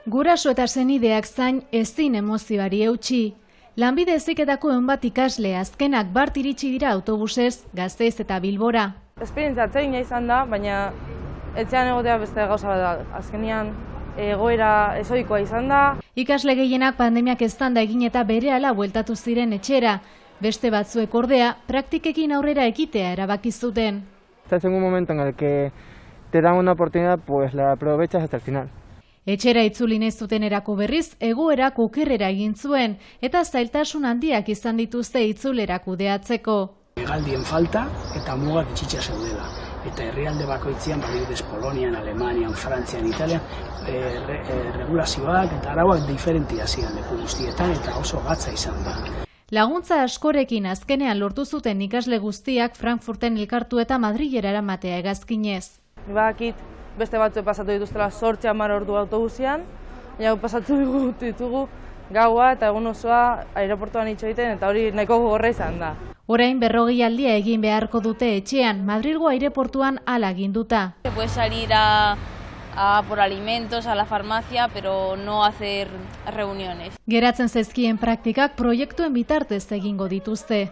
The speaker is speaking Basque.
Guraso eta senideak zain ezin emozioari eutsi. Lanbide heziketako 100 ikasle azkenak bart iritsi dira autobusez Gasteiz eta Bilbora. Esperientzia atsegina izan da, baina etxean egotea beste gauza bat da. Azkenean egoera ezohikoa izan da. Ikasle gehienak pandemiak eztanda egin eta berehala bueltatu ziren etxera. Beste batzuek ordea praktikekin aurrera ekitea erabaki zuten. Estás en un momento en el que te dan una oportunidad, pues la aprovechas hasta el final. Etxera itzuli nahi zutenerako berriz egoerak okerrera egin zuen eta zailtasun handiak izan dituzte itzulerak kudeatzeko. Hegaldien falta eta mugak itxitsa zeudela. Eta herrialde bakoitzean, adibidez Polonian, Alemanian, Frantzian, Italian, regulazioak eta arauak diferentia ziren leku guztietan eta oso gatza izan da. Laguntza askorekin azkenean lortu zuten ikasle guztiak Frankfurten elkartu eta Madrilera eramatea hegazkinez. Badakit beste batzuek pasatu dituztela 8-10 ordu autobusean, baina pasatu ditugu gaua eta egun osoa aireportuan itxo egiten eta hori nahiko gogorra izan da. Orain 40 aldia egin beharko dute etxean, Madrilgo aireportuan hala aginduta. Se puede salir a por alimentos, a la farmacia, pero no hacer reuniones. Geratzen zaizkien praktikak proiektuen bitartez egingo dituzte.